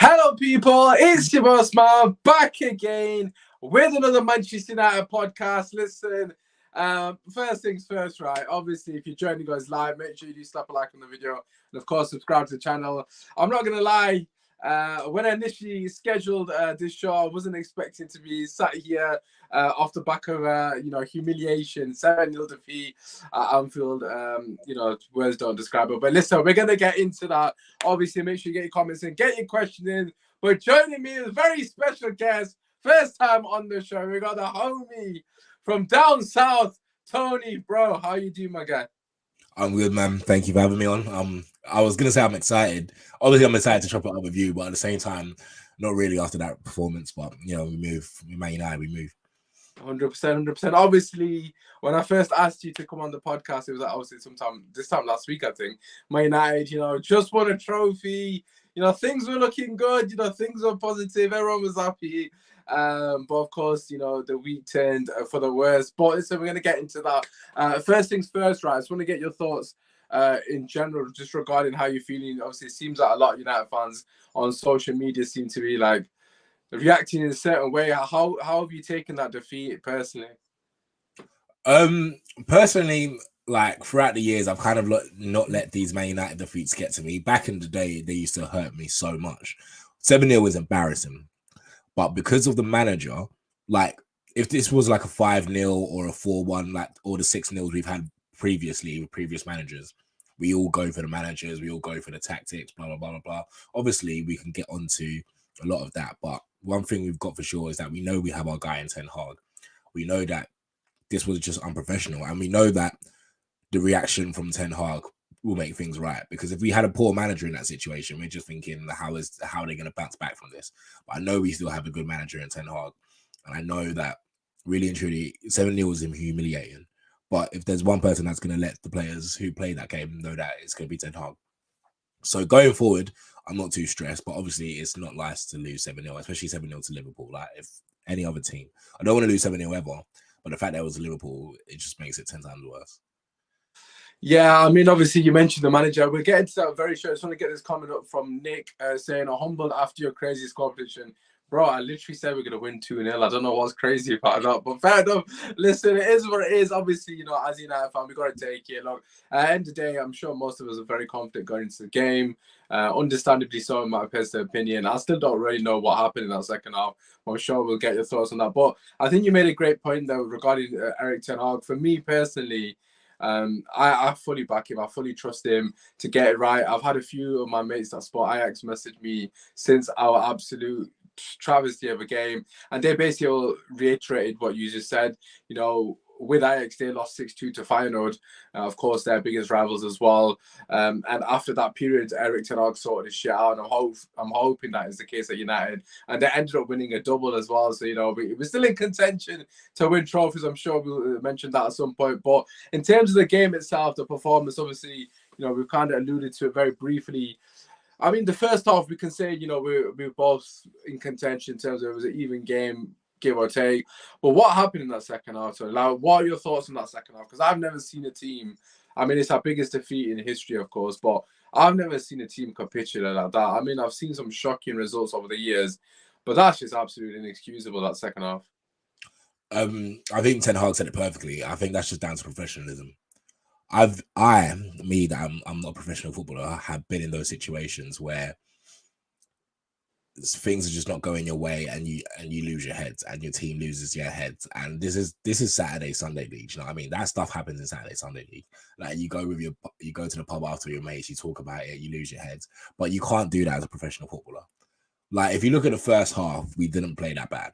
Hello, people. It's your boss man back again with another Manchester United podcast. Listen, first things first, right? Obviously, if you're joining us live, make sure you do slap a like on the video and, of course, subscribe to the channel. I'm not gonna lie. When I initially scheduled this show, I wasn't expecting to be sat here off the back of humiliation, 7-0 defeat at Anfield. Words don't describe it. But listen, we're gonna get into that. Obviously, make sure you get your comments in, get your question in. But joining me is a very special guest, first time on the show. We got the homie from down south, Toni. Bro, how you doing, my guy? I'm good, man. Thank you for having me on. I was gonna say I'm excited. Obviously, I'm excited to chop it up with you, but at the same time, not really after that performance. But we move. Man United, we move. 100%, 100%. Obviously, when I first asked you to come on the podcast, it was obviously this time last week, I think. Man United, just won a trophy. Things were looking good. Things were positive. Everyone was happy. But of course, the week turned for the worst. But so we're going to get into that. First things first, right? I just want to get your thoughts in general, just regarding how you're feeling. Obviously, it seems like a lot of United fans on social media seem to be like reacting in a certain way. How have you taken that defeat personally? Personally, like throughout the years, I've kind of not let these Man United defeats get to me. Back in the day, they used to hurt me so much. 7-0 was embarrassing. But because of the manager, like if this was like a 5-0 or a 4-1, like all the 6-0s we've had previously with previous managers, we all go for the managers, we all go for the tactics, blah, blah, blah, blah, blah. Obviously, we can get onto a lot of that. But one thing we've got for sure is that we know we have our guy in Ten Hag. We know that this was just unprofessional. And we know that the reaction from Ten Hag will make things right, because if we had a poor manager in that situation, we're just thinking how are they going to bounce back from this. But I know we still have a good manager in Ten Hag, and I know that really and truly 7-0 was humiliating. But if there's one person that's going to let the players who play that game know that, it's going to be Ten Hag. So going forward, I'm not too stressed, but obviously it's not nice to lose 7-0, especially 7-0 to Liverpool. Like if any other team, I don't want to lose 7-0 ever, but the fact that it was Liverpool, it just makes it 10 times worse. Yeah, I mean, obviously you mentioned the manager. We're getting to that very short. I just want to get this comment up from Nick saying, humbled after your crazy score prediction. Bro, I literally said we're going to win 2-0. I don't know what's crazy about that, but fair enough. Listen, it is what it is. Obviously, as a United fan, we got to take it. Look, at the end of the day, I'm sure most of us are very confident going into the game. Understandably so, in my personal opinion. I still don't really know what happened in that second half. I'm sure we'll get your thoughts on that. But I think you made a great point, though, regarding Erik Ten Hag. For me, personally, I fully back him. I fully trust him to get it right. I've had a few of my mates that sport Ajax message me since our absolute travesty of a game, and they basically all reiterated what you just said. With Ajax, they lost 6-2 to Feyenoord. Of course, their biggest rivals as well. And after that period, Erik Ten Hag sorted his shit out. And I'm hoping that is the case at United. And they ended up winning a double as well. So, we're still in contention to win trophies. I'm sure we'll mention that at some point. But in terms of the game itself, the performance, obviously, we've kind of alluded to it very briefly. I mean, the first half, we can say, we're both in contention in terms of it was an even game, give or take. But what happened in that second half? So, like, what are your thoughts on that second half? Because I've never seen a team. I mean, it's our biggest defeat in history, of course, but I've never seen a team capitulate like that. I mean, I've seen some shocking results over the years, but that's just absolutely inexcusable, that second half. I think Ten Hag said it perfectly. I think that's just down to professionalism. I'm not a professional footballer. I have been in those situations where things are just not going your way, and you lose your heads, and your team loses their heads. And this is Saturday Sunday league. You know what I mean? That stuff happens in Saturday Sunday league. Like you go to the pub after your mates, you talk about it, you lose your heads, but you can't do that as a professional footballer. Like if you look at the first half, we didn't play that bad.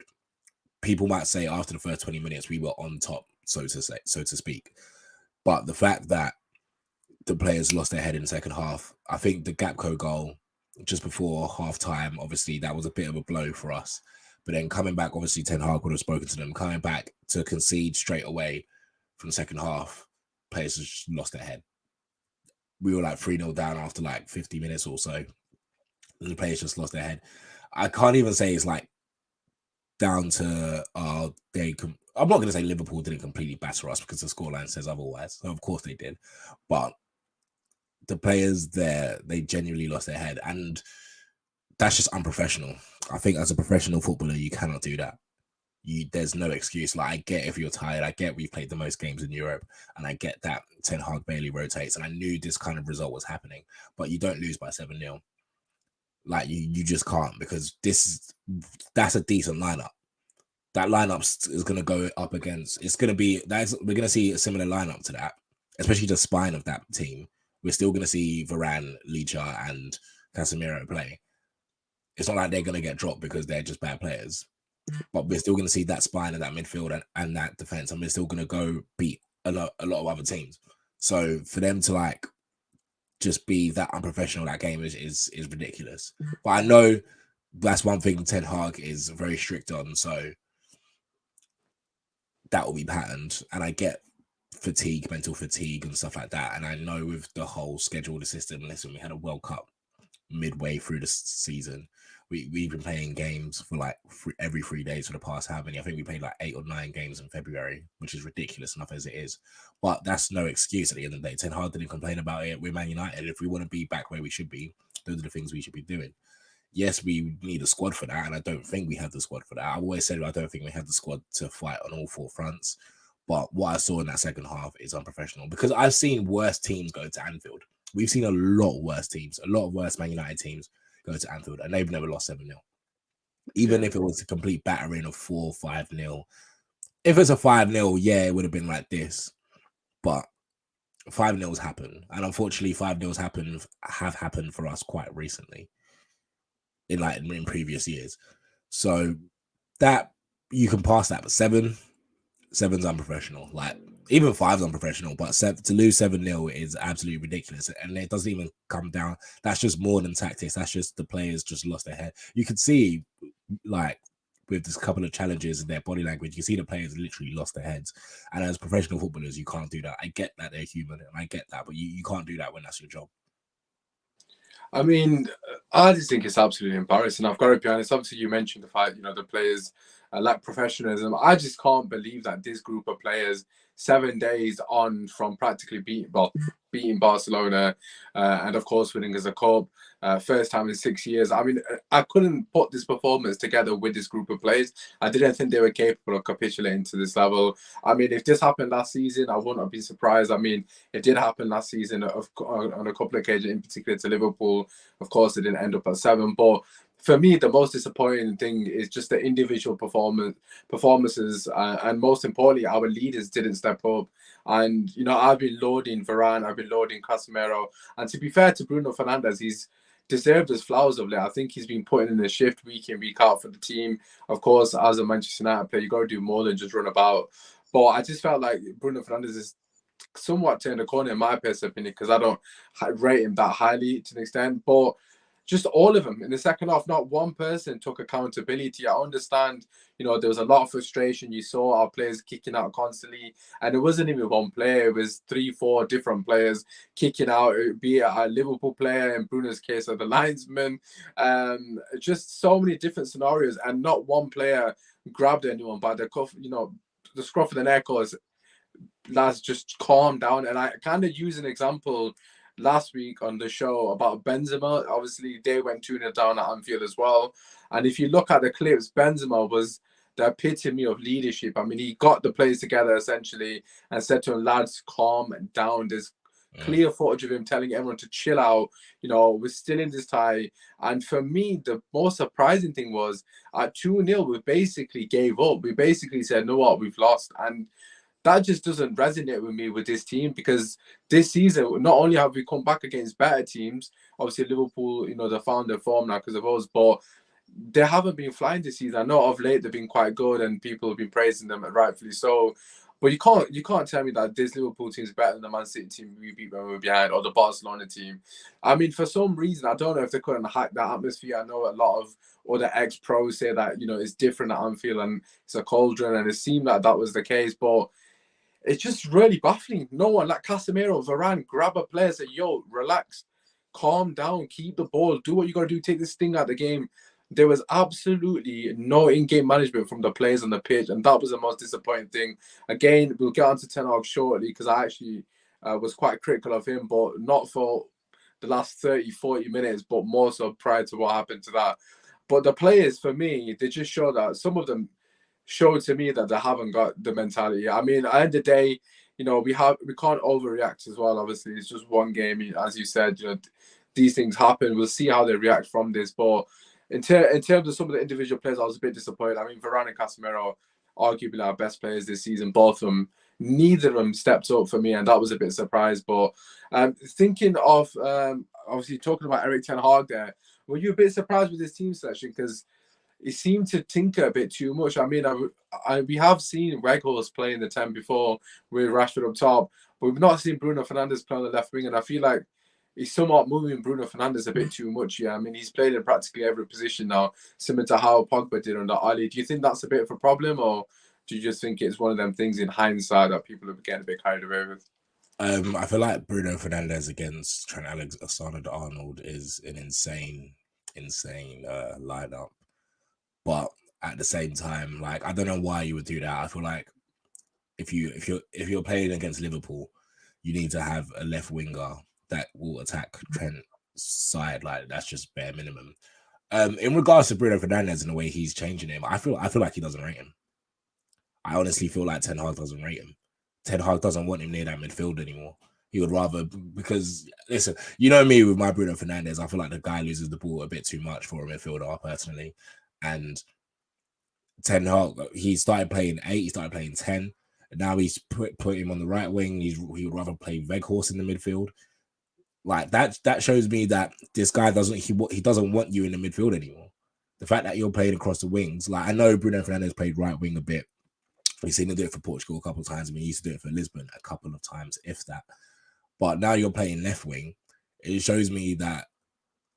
People might say after the first 20 minutes we were on top, so to speak. But the fact that the players lost their head in the second half, I think the Gakpo goal just before half time, obviously that was a bit of a blow for us. But then coming back, obviously Ten Hag would have spoken to them. Coming back to concede straight away from the second half, players just lost their head. We were like 3-0 down after like 50 minutes or so. And the players just lost their head. I can't even say it's like down to I'm not going to say Liverpool didn't completely batter us, because the scoreline says otherwise. So of course they did. But the players there, they genuinely lost their head. And that's just unprofessional. I think as a professional footballer, you cannot do that. There's no excuse. Like, I get if you're tired, I get we've played the most games in Europe, and I get that Ten Hag barely rotates, and I knew this kind of result was happening, but you don't lose by 7-0. Like, you just can't, because that's a decent lineup. That lineup is going to go up against, we're going to see a similar lineup to that, especially the spine of that team. We're still going to see Varane, Licha, and Casemiro play. It's not like they're going to get dropped because they're just bad players, but we're still going to see that spine of that midfield and that defense, and we're still going to go beat a lot of other teams. So for them to like just be that unprofessional, that game is ridiculous. But I know that's one thing Ten Hag is very strict on, so that will be patterned. And I get fatigue, mental fatigue and stuff like that. And I know with the whole schedule, the system, listen, we had a World Cup midway through the season. We've been playing games for like every 3 days for the past how many? I think we played like 8 or 9 games in February, which is ridiculous enough as it is. But that's no excuse at the end of the day. Ten Hag didn't complain about it. We're Man United. If we want to be back where we should be, those are the things we should be doing. Yes, we need a squad for that, and I don't think we have the squad for that. I've always said I don't think we have the squad to fight on all 4 fronts. But what I saw in that second half is unprofessional, because I've seen worse teams go to Anfield. We've seen a lot worse teams, a lot of worse Man United teams go to Anfield, and they've never lost 7-0. Even if it was a complete battering of 4-5-0. If it's a 5-0, yeah, it would have been like this. But 5-0s happen. And unfortunately, 5-0s have happened for us quite recently. In previous years. So that you can pass that, but 7's unprofessional. Like, even 5's unprofessional, but to lose 7-0 is absolutely ridiculous. And it doesn't even come down. That's just more than tactics. That's just the players just lost their head. You could see, like, with this couple of challenges in their body language, you see the players literally lost their heads. And as professional footballers, you can't do that. I get that they're human, and I get that, but you can't do that when that's your job. I mean, I just think it's absolutely embarrassing. I've got to be honest. Obviously, you mentioned the fact, the players lack professionalism. I just can't believe that this group of players, 7 days on from practically beating Barcelona, and of course winning as a cup, first time in 6 years. I mean, I couldn't put this performance together with this group of players. I didn't think they were capable of capitulating to this level. I mean, if this happened last season, I wouldn't have been surprised. I mean, it did happen last season on a couple of occasions, in particular to Liverpool. Of course, it didn't end up at 7, but for me, the most disappointing thing is just the individual performances, and most importantly, our leaders didn't step up. And I've been loading Varane, I've been loading Casemiro, and to be fair to Bruno Fernandes, he's deserved his flowers of late. I think he's been putting in a shift week in, week out for the team. Of course, as a Manchester United player, you got to do more than just run about. But I just felt like Bruno Fernandes is somewhat turned a corner in my personal opinion, because I don't rate him that highly to an extent. But just all of them in the second half, not one person took accountability. I understand, there was a lot of frustration. You saw our players kicking out constantly, and it wasn't even one player. It was 3-4 different players kicking out, be it a Liverpool player, in Bruno's case, or the linesman. Just so many different scenarios, and not one player grabbed anyone by the cuff, the scruff of the neck, or lads, just calm down. And I kind of use an example last week on the show about Benzema. Obviously, they went 2-0 down at Anfield as well. And if you look at the clips, Benzema was the epitome of leadership. I mean, he got the players together essentially and said to them, lads, calm down. There's clear footage of him telling everyone to chill out. We're still in this tie. And for me, the most surprising thing was at 2-0, we basically gave up. We basically said, no, what, we've lost. And that just doesn't resonate with me with this team, because this season, not only have we come back against better teams, obviously Liverpool, they found their form now because of us, but they haven't been flying this season. I know of late they've been quite good and people have been praising them, and rightfully so. But you can't tell me that this Liverpool team is better than the Man City team we beat when we were behind, or the Barcelona team. I mean, for some reason, I don't know if they couldn't hack that atmosphere. I know a lot of other ex-pros say that, it's different at Anfield and it's a cauldron, and it seemed like that was the case, but it's just really baffling. No one, like Casemiro, Varane, grab a player, say, yo, relax, calm down, keep the ball, do what you got to do, take this thing out of the game. There was absolutely no in-game management from the players on the pitch, and that was the most disappointing thing. Again, we'll get on to Ten Hag shortly, because I actually was quite critical of him, but not for the last 30, 40 minutes, but more so prior to what happened to that. But the players, for me, they just show that some of them showed to me that they haven't got the mentality. I mean, at the end of the day, we can't overreact as well. Obviously, it's just one game. As you said, these things happen. We'll see how they react from this. But in terms of some of the individual players, I was a bit disappointed. I mean, Varane and Casemiro, arguably our best players this season, both of them. Neither of them stepped up for me, and that was a bit surprised. But thinking of obviously talking about Erik ten Hag there, were you a bit surprised with his team selection? Because he seemed to tinker a bit too much. I mean, we have seen Weghorst play in the 10 before with Rashford up top, but we've not seen Bruno Fernandes play on the left wing, and I feel like he's somewhat moving Bruno Fernandes a bit too much. Yeah, I mean, he's played in practically every position now, similar to how Pogba did under Ali. Do you think that's a bit of a problem, or do you just think it's one of them things in hindsight that people are getting a bit carried away with? I feel like Bruno Fernandes against Trent Alexander-Arnold is an insane lineup. But at the same time, like, I don't know why you would do that. I feel like if you're playing against Liverpool, you need to have a left winger that will attack Trent's side. Like, that's just bare minimum. In regards to Bruno Fernandes and the way he's changing him, I feel like he doesn't rate him. I honestly feel like Ten Hag doesn't rate him. Ten Hag doesn't want him near that midfield anymore. He would rather, because listen, you know me with my Bruno Fernandes, I feel like the guy loses the ball a bit too much for a midfielder personally. And Ten Hag, he started playing 8, he started playing 10. And now he's put him on the right wing. He would rather play Weghorst in the midfield. Like, that shows me that this guy doesn't want you in the midfield anymore. The fact that you're playing across the wings, like, I know Bruno Fernandes played right wing a bit. We've seen him do it for Portugal a couple of times. I mean, he used to do it for Lisbon a couple of times, if that. But now you're playing left wing. It shows me that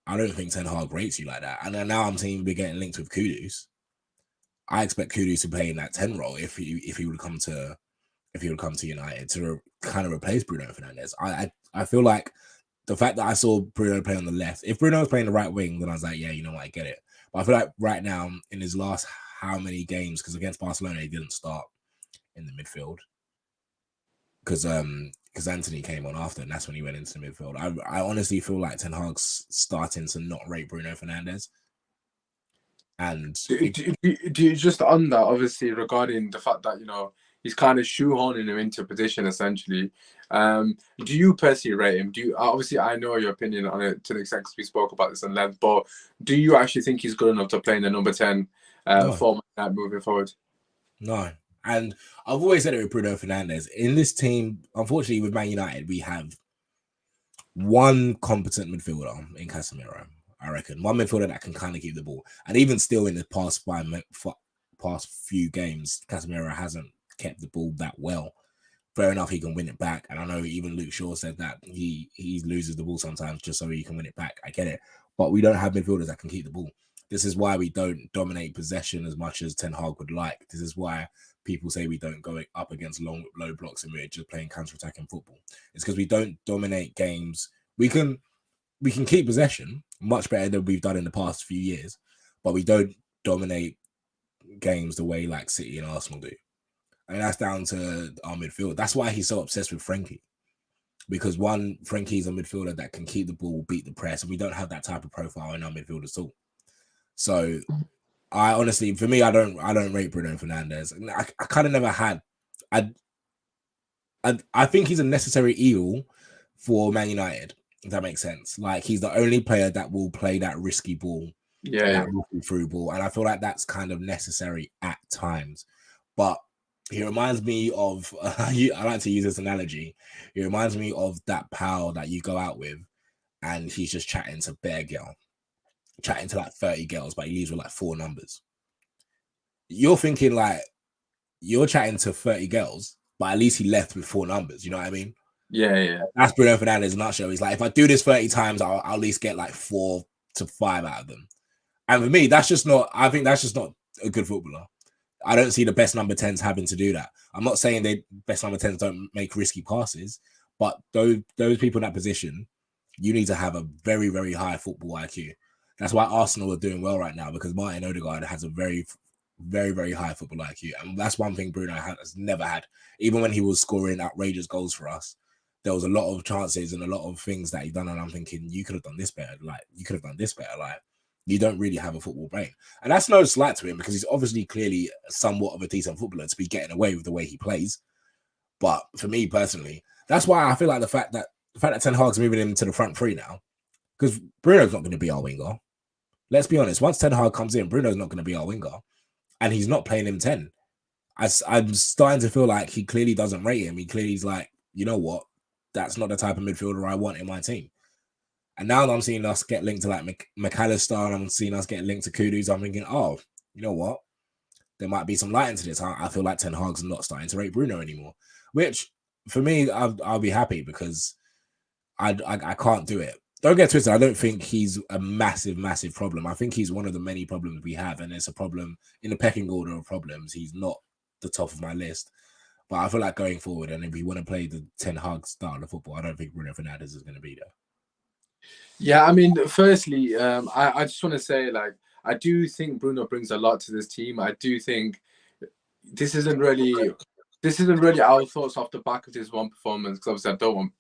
I don't think Ten Hag rates you like that. And then now I'm seeing we're getting linked with Kudus. I expect Kudus to play in that 10 role if he would come to United to kind of replace Bruno Fernandes. I feel like the fact that I saw Bruno play on the left, if Bruno was playing the right wing, then I was like, yeah, you know what, I get it. But I feel like right now in his last how many games, because against Barcelona he didn't start in the midfield because Anthony came on after, and that's when he went into the midfield. I honestly feel like Ten Hag's starting to not rate Bruno Fernandes. And do you just on that, obviously, regarding the fact that he's kind of shoehorning him into position essentially? Do you personally rate him? Obviously, I know your opinion on it to the extent we spoke about this in length, but do you actually think he's good enough to play in the number 10 format moving forward? No. And I've always said it with Bruno Fernandes. In this team, unfortunately, with Man United, we have one competent midfielder in Casemiro, I reckon. One midfielder that can kind of keep the ball. And even still in the past few games, Casemiro hasn't kept the ball that well. Fair enough, he can win it back. And I know even Luke Shaw said that he loses the ball sometimes just so he can win it back. I get it. But we don't have midfielders that can keep the ball. This is why we don't dominate possession as much as Ten Hag would like. This is why people say we don't go up against low blocks and we're just playing counter-attacking football. It's because we don't dominate games. We can keep possession much better than we've done in the past few years, but we don't dominate games the way like City and Arsenal do. And that's down to our midfield. That's why he's so obsessed with Frenkie. Because one, Frenkie's a midfielder that can keep the ball, beat the press, and we don't have that type of profile in our midfield at all. So I honestly, for me, I don't rate Bruno Fernandes. I kind of never had. I think he's a necessary evil for Man United, if that makes sense. Like, he's the only player that will play that risky ball, that through ball, and I feel like that's kind of necessary at times. But he reminds me of, I like to use this analogy. He reminds me of that pal that you go out with, and he's just chatting to bare girl. Chatting to like 30 girls, but he leaves with like 4 numbers. You're thinking like you're chatting to 30 girls, but at least he left with 4 numbers. You know what I mean? Yeah. That's Bruno Fernandes in a nutshell. He's like, if I do this 30 times, I'll at least get like 4 to 5 out of them. And for me, I think that's just not a good footballer. I don't see the best number 10s having to do that. I'm not saying the best number 10s don't make risky passes, but those people in that position, you need to have a very, very high football IQ. That's why Arsenal are doing well right now, because Martin Odegaard has a very, very, very high football IQ. And that's one thing Bruno has never had. Even when he was scoring outrageous goals for us, there was a lot of chances and a lot of things that he done, and I'm thinking you could have done this better. Like you could have done this better. Like you don't really have a football brain, and that's no slight to him because he's obviously clearly somewhat of a decent footballer to be getting away with the way he plays. But for me personally, that's why I feel like the fact that Ten Hag's moving him to the front three now, because Bruno's not going to be our winger. Let's be honest. Once Ten Hag comes in, Bruno's not going to be our winger, and he's not playing him 10. I'm starting to feel like he clearly doesn't rate him. He clearly's like, you know what? That's not the type of midfielder I want in my team. And now that I'm seeing us get linked to like McAllister and I'm seeing us get linked to Kudus, I'm thinking, oh, you know what? There might be some light into this. I feel like Ten Hag's not starting to rate Bruno anymore, which for me, I'll be happy because I can't do it. Don't get twisted. I don't think he's a massive, massive problem. I think he's one of the many problems we have, and it's a problem in the pecking order of problems. He's not the top of my list. But I feel like going forward, and if we want to play the Ten Hag style of football, I don't think Bruno Fernandes is going to be there. Yeah, I mean, firstly, I just want to say, like, I do think Bruno brings a lot to this team. I do think this isn't really our thoughts off the back of this one performance, because obviously I don't want,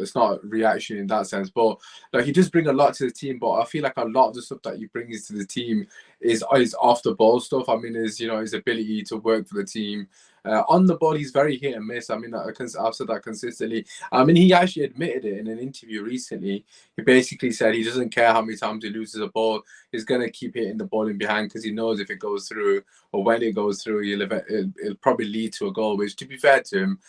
it's not a reaction in that sense. But like, he does bring a lot to the team, but I feel like a lot of the stuff that he brings to the team is off the ball stuff. I mean, his ability to work for the team. On the ball, he's very hit and miss. I mean, I've said that consistently. I mean, he actually admitted it in an interview recently. He basically said he doesn't care how many times he loses a ball. He's going to keep hitting the ball in behind because he knows if it goes through or when it goes through, it'll probably lead to a goal, which, to be fair to him,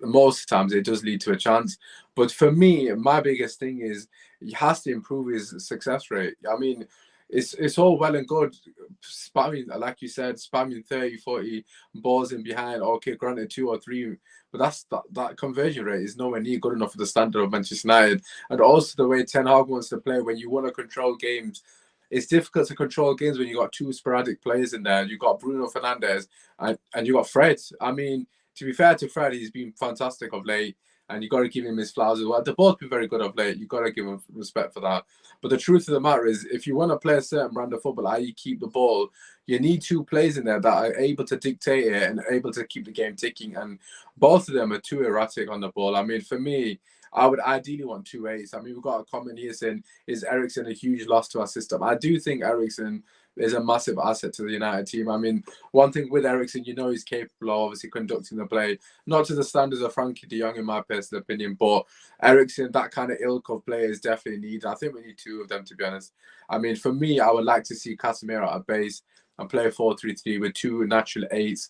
most times it does lead to a chance. But for me, my biggest thing is he has to improve his success rate. I mean, it's all well and good spamming, like you said, spamming 30, 40 balls in behind. Okay, granted 2 or 3, but that conversion rate is nowhere near good enough for the standard of Manchester United. And also the way Ten Hag wants to play, when you want to control games, it's difficult to control games when you got 2 sporadic players in there. You got Bruno Fernandes and you got Fred. I mean, to be fair to Fred, he's been fantastic of late, and you got to give him his flowers as well. They've both been very good of late. You got to give him respect for that. But the truth of the matter is, if you want to play a certain brand of football, i.e. keep the ball, you need 2 players in there that are able to dictate it and able to keep the game ticking. And both of them are too erratic on the ball. I mean, for me, I would ideally want 2 8s. I mean, we've got a comment here saying, is Eriksen a huge loss to our system? I do think Eriksen is a massive asset to the United team. I mean, one thing with Eriksen, he's capable of obviously conducting the play, not to the standards of Frankie de Jong in my personal opinion, but Eriksen, that kind of ilk of player is definitely needed. I think we need 2 of them, to be honest. I mean, for me, I would like to see Casemiro at base and play 4-3-3 with 2 natural 8s,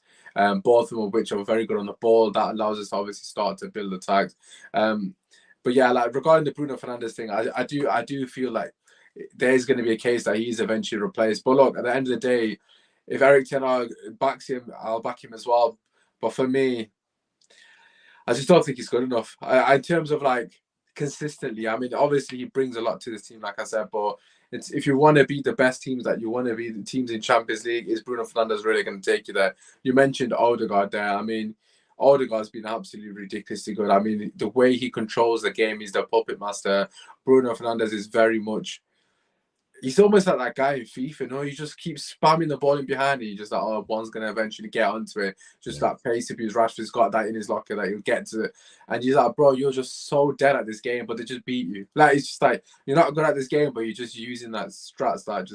both of them of which are very good on the ball. That allows us to obviously start to build attacks. But yeah, like regarding the Bruno Fernandes thing, I do feel like there's going to be a case that he's eventually replaced. But look, at the end of the day, if Erik Ten Hag backs him, I'll back him as well. But for me, I just don't think he's good enough. In terms of like consistently, I mean, obviously he brings a lot to this team, like I said, but if you want to be the best teams that you want to be, the teams in Champions League, is Bruno Fernandes really going to take you there? You mentioned Odegaard there. I mean, Odegaard's been absolutely ridiculously good. I mean, the way he controls the game, he's the puppet master. Bruno Fernandes is very much, he's almost like that guy in FIFA, you just keep spamming the ball in behind and you just like, oh, one's going to eventually get onto it. Just that pace abuse. Rashford's got that in his locker that he'll get to it. And you're like, bro, you're just so dead at this game, but they just beat you. Like, it's just like, you're not good at this game, but you're just using that strats that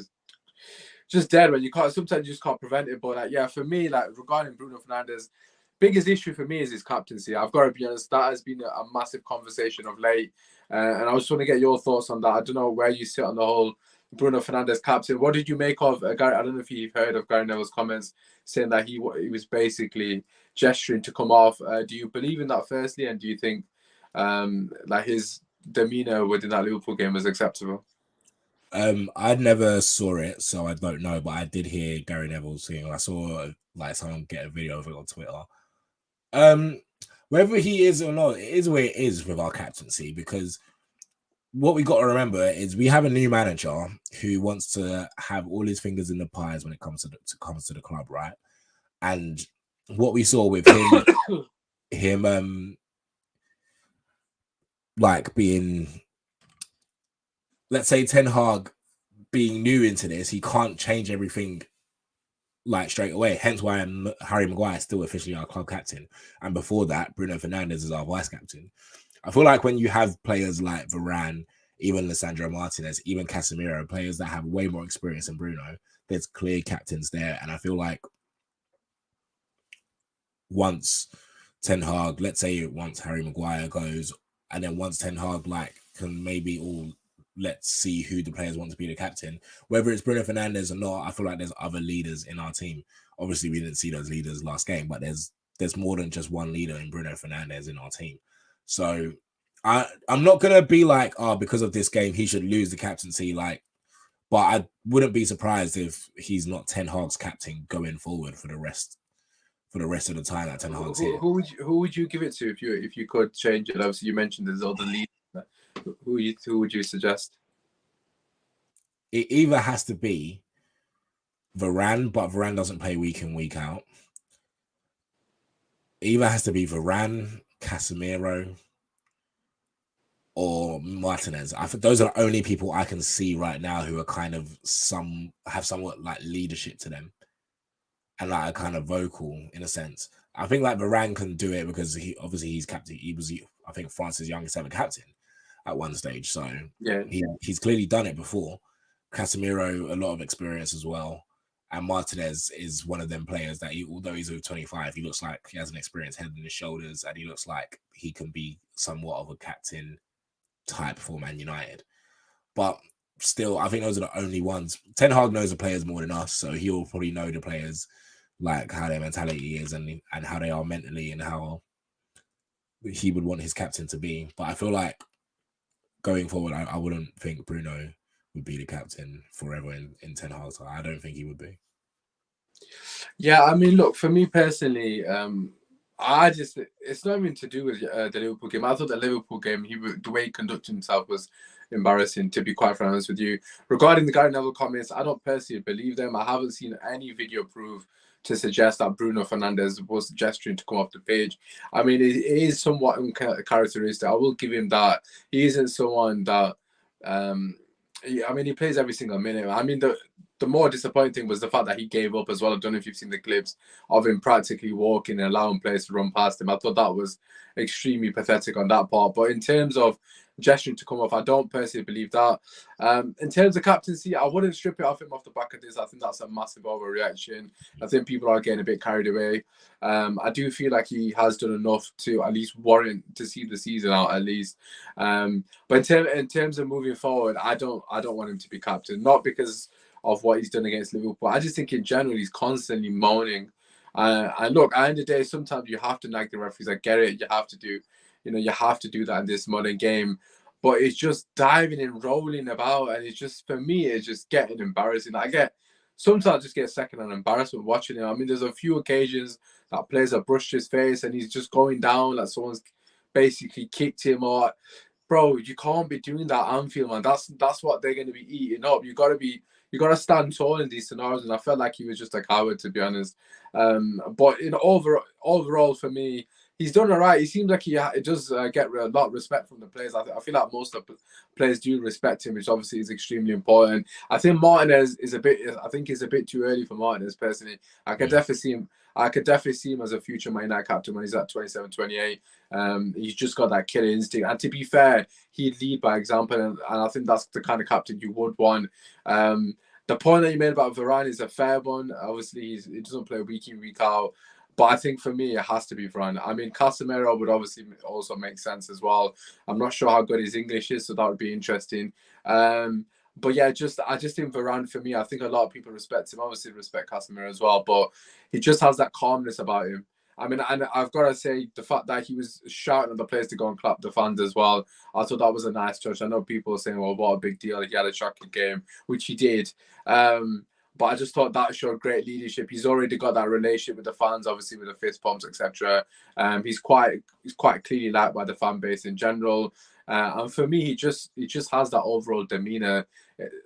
just dead when you can't, sometimes you just can't prevent it. But like, yeah, for me, like regarding Bruno Fernandes, biggest issue for me is his captaincy. I've got to be honest, that has been a massive conversation of late. And I just want to get your thoughts on that. I don't know where you sit on the whole Bruno Fernandes captain. What did you make of Gary? I don't know if you've heard of Gary Neville's comments saying that he was basically gesturing to come off. Do you believe in that firstly, and do you think like his demeanor within that Liverpool game was acceptable? I never saw it, so I don't know, but I did hear Gary Neville saying, I saw like someone get a video of it on Twitter. Whether he is or not, it is where it is with our captaincy, because what we got to remember is we have a new manager who wants to have all his fingers in the pies when it comes to the club, right? And what we saw with him like being, let's say, Ten Hag being new into this, he can't change everything like straight away. Hence why Harry Maguire is still officially our club captain, and before that, Bruno Fernandes is our vice captain. I feel like when you have players like Varane, even Lisandro Martinez, even Casemiro, players that have way more experience than Bruno, there's clear captains there. And I feel like once Ten Hag, let's say once Harry Maguire goes, and then once Ten Hag like can maybe all let's see who the players want to be the captain, whether it's Bruno Fernandes or not, I feel like there's other leaders in our team. Obviously, we didn't see those leaders last game, but there's more than just one leader in Bruno Fernandes in our team. So I'm not gonna be like, oh, because of this game, he should lose the captaincy. Like, but I wouldn't be surprised if he's not Ten Hag's captain going forward for the rest of the time that Ten Hag's here. Who would you give it to if you could change it? Obviously, you mentioned there's other leaders. Who would you suggest? It either has to be Varane, but Varane doesn't play week in, week out. It either has to be Varane, Casemiro, or Martinez. I think those are the only people I can see right now who are kind of have somewhat like leadership to them and like are kind of vocal in a sense. I think like Varane can do it because he's captain. He was, I think, France's youngest ever captain at one stage. So yeah, he's clearly done it before. Casemiro, a lot of experience as well. And Martinez is one of them players that although he's over 25, he looks like he has an experienced head on his shoulders, and he looks like he can be somewhat of a captain type for Man United. But still, I think those are the only ones. Ten Hag knows the players more than us, so he'll probably know the players, like how their mentality is and how they are mentally and how he would want his captain to be. But I feel like going forward, I wouldn't think Bruno would be the captain forever in Ten Hag's. I don't think he would be. Yeah, I mean, look, for me personally, it's not even to do with the Liverpool game. I thought the Liverpool game, the way he conducted himself was embarrassing, to be quite honest with you. Regarding the Gary Neville comments, I don't personally believe them. I haven't seen any video proof to suggest that Bruno Fernandes was gesturing to come off the page. I mean, it is somewhat uncharacteristic. I will give him that. He isn't someone that, he plays every single minute. I mean, the more disappointing thing was the fact that he gave up as well. I don't know if you've seen the clips of him practically walking and allowing players to run past him. I thought that was extremely pathetic on that part. But in terms of gesturing to come off, I don't personally believe that. In terms of captaincy, I wouldn't strip it off him off the back of this. I think that's a massive overreaction. I think people are getting a bit carried away. I do feel like he has done enough to at least warrant to see the season out at least. But in terms of moving forward, I don't want him to be captain. Not because of what he's done against Liverpool. I just think in general he's constantly moaning. And look, at the end of the day, sometimes you have to nag the referees. I get it. You have to do that in this modern game. But it's just diving and rolling about, and it's just, for me, it's just getting embarrassing. Sometimes I just get second-hand embarrassment watching it. I mean, there's a few occasions that players have brushed his face and he's just going down like someone's basically kicked him or. Bro, you can't be doing that, Anfield, man. That's what they're going to be eating up. You got to stand tall in these scenarios, and I felt like he was just a coward, to be honest. But overall, for me, he's done all right. He seems like he does get a lot of respect from the players. I feel like most of the players do respect him, which obviously is extremely important. I think Martinez is a bit too early for Martinez, personally. I could definitely see him as a future Man United captain when he's at 27, 28. He's just got that killer instinct. And to be fair, he'd lead by example. And I think that's the kind of captain you would want. The point that you made about Varane is a fair one. Obviously, he doesn't play week in, week out. But I think for me, it has to be Varane. I mean, Casemiro would obviously also make sense as well. I'm not sure how good his English is, so that would be interesting. But yeah, I just think Varane, for me, I think a lot of people respect him. Obviously, respect Casemiro as well, but he just has that calmness about him. I mean, and I've got to say, the fact that he was shouting at the players to go and clap the fans as well, I thought that was a nice touch. I know people are saying, well, what a big deal. He had a shocking game, which he did. But I just thought that showed great leadership. He's already got that relationship with the fans, obviously with the fist pumps, etc. He's quite clearly liked by the fan base in general. And for me, he just has that overall demeanor,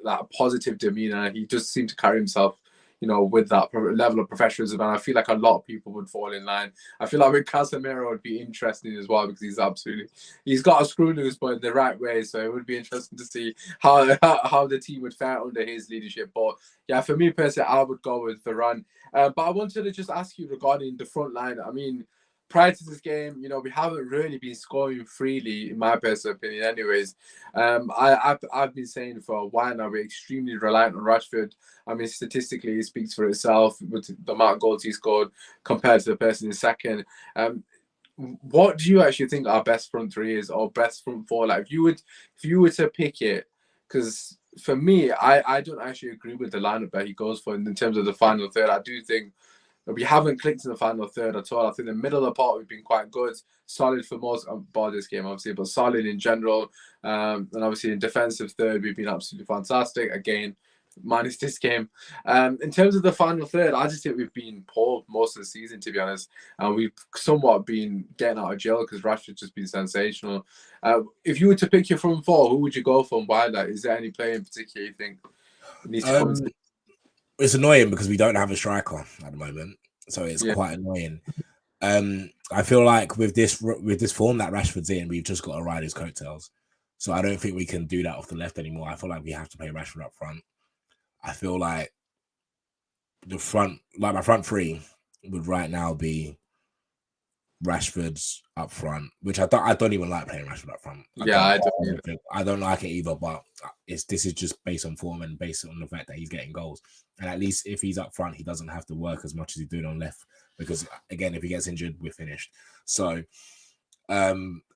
that positive demeanor. He just seemed to carry himself, with that level of professionalism. And I feel like a lot of people would fall in line. I feel like with Casemiro, it would be interesting as well because he's got a screw loose, but in the right way. So it would be interesting to see how the team would fare under his leadership. But yeah, for me personally, I would go with Varane. But I wanted to just ask you regarding the front line. I mean, prior to this game, you know, we haven't really been scoring freely, in my personal opinion. Anyways, I've been saying for a while now we're extremely reliant on Rashford. I mean, statistically, it speaks for itself with the amount of goals he scored compared to the person in second. What do you actually think our best front three is, or best front four? Like, if you were to pick it, because for me, I don't actually agree with the lineup that he goes for in terms of the final third. I do think we haven't clicked in the final third at all. I think the middle of the part we've been quite good, solid for most bar this game, obviously, but solid in general. And obviously in defensive third, we've been absolutely fantastic. Again, minus this game. In terms of the final third, I just think we've been poor most of the season, to be honest. And we've somewhat been getting out of jail because Rashford's just been sensational. If you were to pick your front four, who would you go for and why that? Is there any player in particular you think needs to come? It's annoying because we don't have a striker at the moment, so it's quite annoying. I feel like with this form that Rashford's in, we've just got to ride his coattails. So I don't think we can do that off the left anymore. I feel like we have to play Rashford up front. I feel like my front three would right now be Rashford's up front, which I don't even like playing Rashford up front. I don't like it either, but this is just based on form and based on the fact that he's getting goals. And at least if he's up front, he doesn't have to work as much as he's doing on left, because again, if he gets injured, we're finished. So I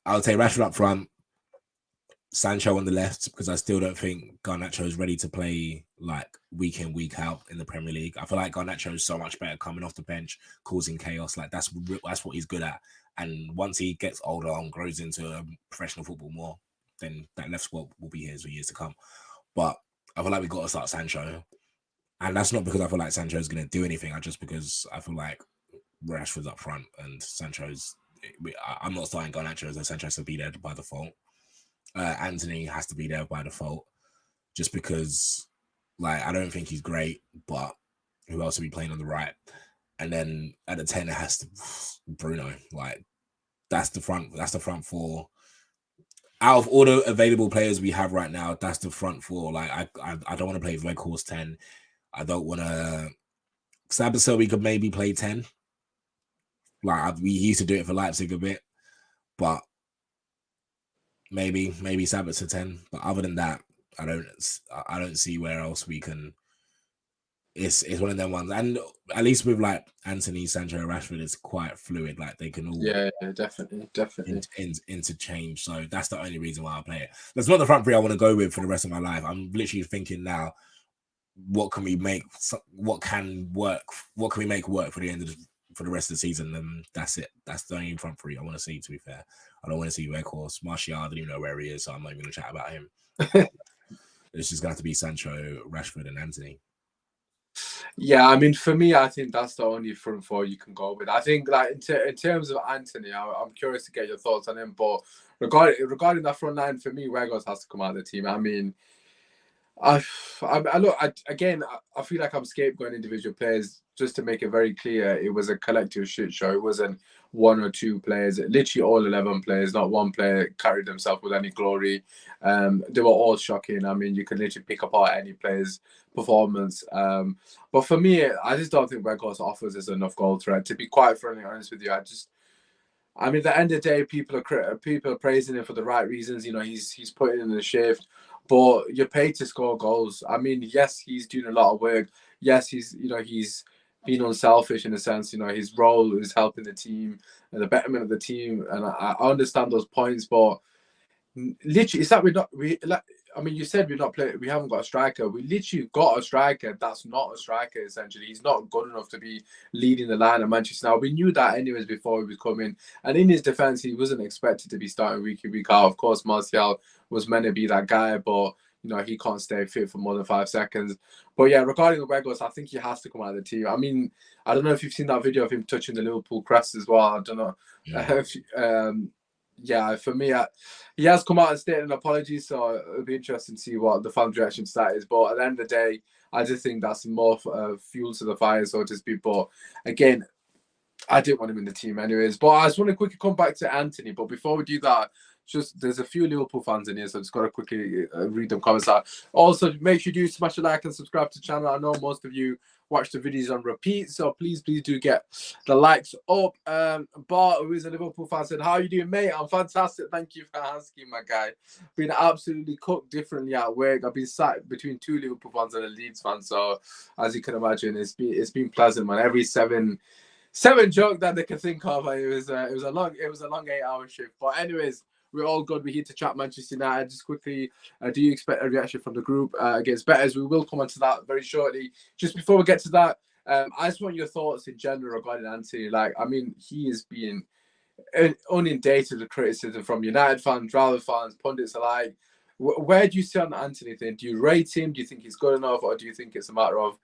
would say Rashford up front, Sancho on the left, because I still don't think Garnacho is ready to play like week in, week out in the Premier League. I feel like Garnacho is so much better coming off the bench, causing chaos. Like that's what he's good at. And once he gets older and grows into professional football more, then that left squad will be his for years to come. But I feel like we've got to start Sancho. And that's not because I feel like Sancho is going to do anything. Just because I feel like Rashford's up front and Sancho's... I'm not starting Garnacho, so Sancho has to be there by default. Anthony has to be there by default, just because, like, I don't think he's great, but who else will be playing on the right? And then at the 10, it has to Bruno. Like, that's the front four. Out of all the available players we have right now, that's the front four. Like, I don't want to play Red Horse 10. I don't want to. Sabitzer, we could maybe play 10. Like, we used to do it for Leipzig a bit, but maybe Sabitzer 10. But other than that, I don't see where else we can. It's one of them ones, and at least with like Anthony, Sancho, and Rashford, it's quite fluid. Like they can all definitely interchange. So that's the only reason why I play it. That's not the front three I want to go with for the rest of my life. I'm literally thinking now, what can we make? What can work? What can we make work for the end of for the rest of the season? And that's it. That's the only front three I want to see. To be fair, I don't want to see Weghorst, Martial. I don't even know where he is, so I'm not even going to chat about him. It's just going to be Sancho, Rashford, and Anthony. Yeah, I mean, for me, I think that's the only front four you can go with. I think, like in terms of Anthony, I'm curious to get your thoughts on him. But regarding that front line, for me, Weghorst has to come out of the team. I mean, I feel like I'm scapegoating individual players. Just to make it very clear, it was a collective shit show. It wasn't one or two players. Literally all 11 players, not one player carried himself with any glory. They were all shocking. I mean, you could literally pick apart any player's performance. But for me, I just don't think Weghorst offers us enough goal threat. To be quite frankly honest with you, I mean, at the end of the day, people are praising him for the right reasons. You know, he's putting in the shift, but you're paid to score goals. I mean, yes, he's doing a lot of work. Yes, he's being unselfish in a sense. You know, his role is helping the team and the betterment of the team, and I understand those points. But literally, it's like I mean, you said we haven't got a striker. We literally got a striker that's not a striker, essentially. He's not good enough to be leading the line at Manchester now. We knew that anyways before he was coming. And in his defence, he wasn't expected to be starting week in, week out. Of course, Martial was meant to be that guy, but you know, he can't stay fit for more than 5 seconds. But yeah, regarding the Weghorst, I think he has to come out of the team. I mean, I don't know if you've seen that video of him touching the Liverpool crest as well. I don't know. Yeah, for me, he has come out and stated an apology, so it'll be interesting to see what the fan reaction to that is. But at the end of the day, I just think that's more fuel to the fire, so to speak. But again, I didn't want him in the team anyways. But I just want to quickly come back to Anthony. But before we do that, just there's a few Liverpool fans in here, so I just got to quickly read them comments out. Also, make sure you do smash a like and subscribe to the channel. I know most of you watch the videos on repeat, so please do get the likes up. Bart, who is a Liverpool fan, said, "How are you doing, mate? I'm fantastic. Thank you for asking, my guy. Been absolutely cooked differently at work. I've been sat between two Liverpool fans and a Leeds fan, so as you can imagine, it's been pleasant, man. Every seven joke that they could think of. It was a long 8-hour shift. But anyways, we're all good. We're here to chat Manchester United. Just quickly, do you expect a reaction from the group against Betters? We will come on to that very shortly. Just before we get to that, I just want your thoughts in general regarding Anthony. Like, I mean, he is being inundated with criticism from United fans, Real fans, pundits alike. Where do you see on the Anthony thing? Do you rate him? Do you think he's good enough, or do you think it's a matter of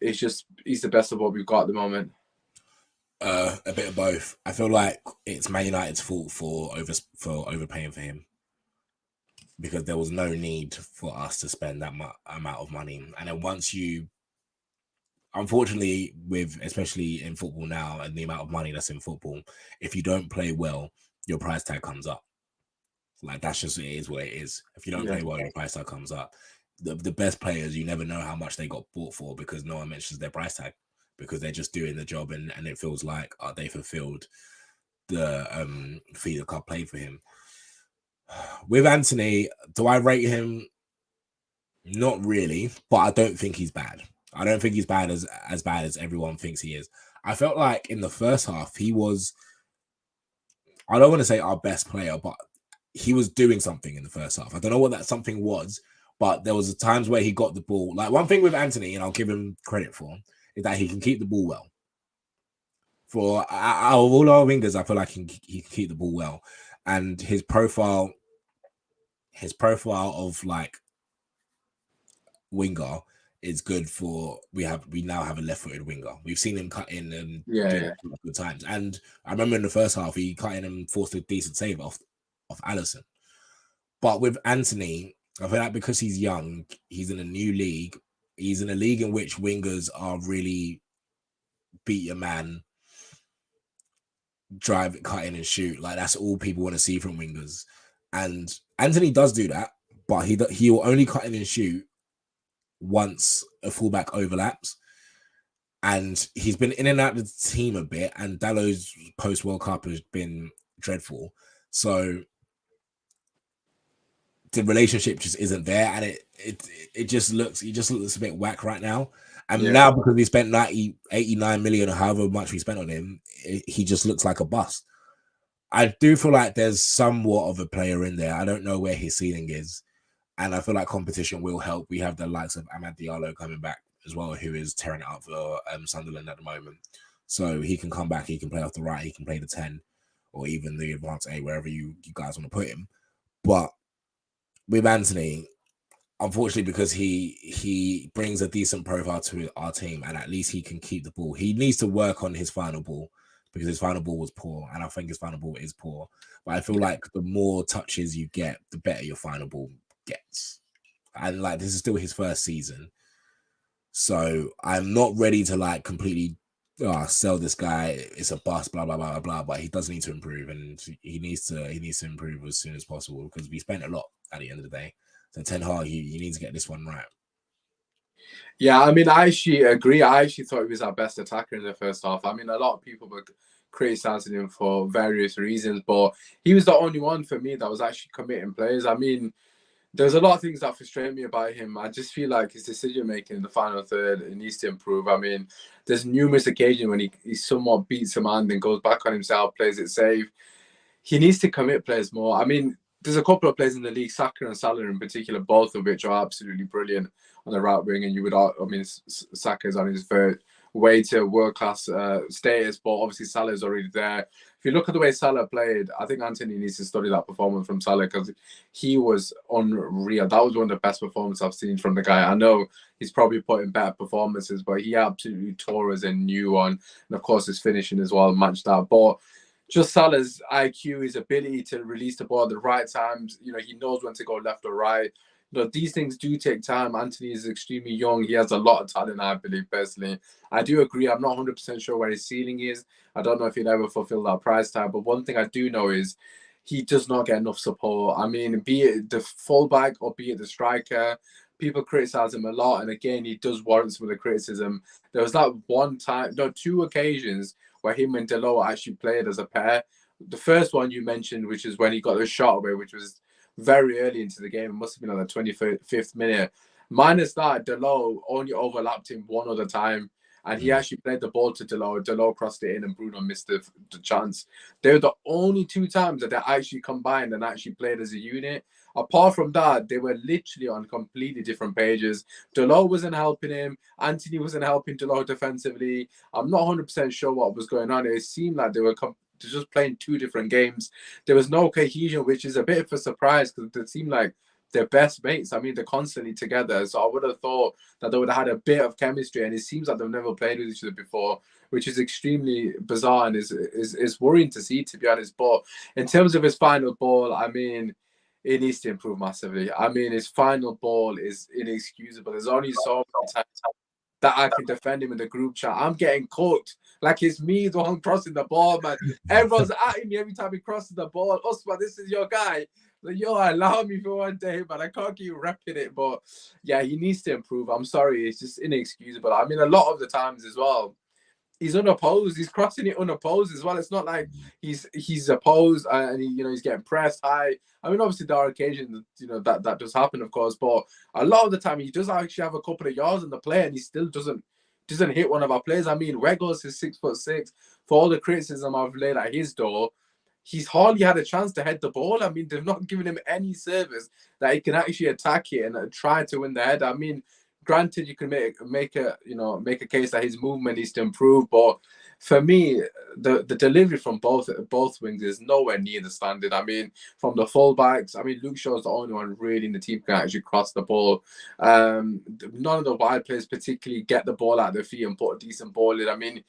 he's the best of what we've got at the moment? A bit of both. I feel like it's Man United's fault for overpaying for him, because there was no need for us to spend that amount of money. And then once you, unfortunately, especially in football now and the amount of money that's in football, if you don't play well, your price tag comes up. Like, that's just, it is what it is. If you don't play well, your price tag comes up. The best players, you never know how much they got bought for, because no one mentions their price tag, because they're just doing the job, and it feels like they fulfilled the fee the club played for him. With Anthony, do I rate him? Not really, but I don't think he's bad. I don't think he's bad as bad as everyone thinks he is. I felt like in the first half, he was, I don't want to say our best player, but he was doing something in the first half. I don't know what that something was, but there was times where he got the ball. Like, one thing with Anthony, and I'll give him credit for, is that he can keep the ball well. For out of all our wingers, I feel like he can keep the ball well, and his profile of like winger is good for. We now have a left-footed winger. We've seen him cut in and good times. And I remember in the first half, he cut in and forced a decent save off Alisson. But with Anthony, I feel like because he's young, he's in a new league. He's in a league in which wingers are really beat your man, drive it, cut in and shoot. Like, that's all people want to see from wingers. And Anthony does do that, but he will only cut in and shoot once a fullback overlaps. And he's been in and out of the team a bit, and Dallow's post World Cup has been dreadful. So the relationship just isn't there, and it just looks a bit whack right now. And now, because we spent 89 million or however much we spent on him, he just looks like a bust. I do feel like there's somewhat of a player in there. I don't know where his ceiling is, and I feel like competition will help. We have the likes of Amad Diallo coming back as well, who is tearing it up for Sunderland at the moment. So he can come back, he can play off the right, he can play the 10, or even the advanced A, wherever you guys want to put him. But with Anthony, unfortunately, because he brings a decent profile to our team, and at least he can keep the ball. He needs to work on his final ball, because his final ball was poor, and I think his final ball is poor. But I feel like the more touches you get, the better your final ball gets. And like, this is still his first season, so I'm not ready to like completely sell this guy. It's a bust, blah blah blah blah. But he does need to improve, and he needs to improve as soon as possible, because we spent a lot at the end of the day. So Ten Hag, you need to get this one right. Yeah, I mean, I actually agree. I actually thought he was our best attacker in the first half. I mean, a lot of people were criticizing him for various reasons, but he was the only one for me that was actually committing plays. I mean, there's a lot of things that frustrate me about him. I just feel like his decision making in the final third, it needs to improve. I mean, there's numerous occasions when he somewhat beats a man, then goes back on himself, plays it safe. He needs to commit players more. I mean, there's a couple of players in the league, Saka and Salah in particular, both of which are absolutely brilliant on the right wing. And you would, I mean, Saka's on his way to world-class status, but obviously Salah's already there. If you look at the way Salah played, I think Anthony needs to study that performance from Salah, because he was unreal. That was one of the best performances I've seen from the guy. I know he's probably put in better performances, but he absolutely tore us a new one. And of course, his finishing as well matched that. But just Salah's IQ, his ability to release the ball at the right times, you know, he knows when to go left or right. You know, these things do take time. Anthony is extremely young. He has a lot of talent, I believe, personally. I do agree. I'm not 100% sure where his ceiling is. I don't know if he'll ever fulfill that price tag. But one thing I do know is he does not get enough support. I mean, be it the fullback or be it the striker, people criticize him a lot. And again, he does warrant some of the criticism. There was that one time, no, two occasions where him and Delo actually played as a pair. The first one you mentioned, which is when he got the shot away, which was very early into the game. It must have been on the 25th minute. Minus that, Delo only overlapped him one other time. And he actually played the ball to Delo. Delo crossed it in and Bruno missed the chance. They were the only two times that they actually combined and actually played as a unit. Apart from that, they were literally on completely different pages. Delo wasn't helping him. Anthony wasn't helping Delo defensively. I'm not 100% sure what was going on. It seemed like they were just playing two different games. There was no cohesion, which is a bit of a surprise because it seemed like they're best mates. I mean, they're constantly together. So I would have thought that they would have had a bit of chemistry, and it seems like they've never played with each other before, which is extremely bizarre and is worrying to see, to be honest. But in terms of his final ball, I mean, it needs to improve massively. I mean, his final ball is inexcusable. There's only so many times that I can defend him in the group chat. I'm getting cooked. Like it's me the one crossing the ball, man. Everyone's at me every time he crosses the ball. Usman, this is your guy. Like, yo, allow me for one day, but I can't keep repping it. But yeah, he needs to improve. I'm sorry, it's just inexcusable. I mean, a lot of the times as well, he's unopposed. He's crossing it unopposed as well. It's not like he's opposed and he's getting pressed high. I mean, obviously there are occasions that does happen, of course, but a lot of the time he does actually have a couple of yards in the play and he still doesn't hit one of our players. I mean, Weggles is 6'6". For all the criticism I've laid at his door, he's hardly had a chance to head the ball. I mean, they've not given him any service that he can actually attack it and try to win the header. I mean, granted, you can make a case that his movement needs to improve, but for me, the delivery from both wings is nowhere near the standard. I mean, from the fullbacks, I mean, Luke Shaw's the only one really in the team can actually cross the ball. None of the wide players particularly get the ball out of their feet and put a decent ball in. I mean,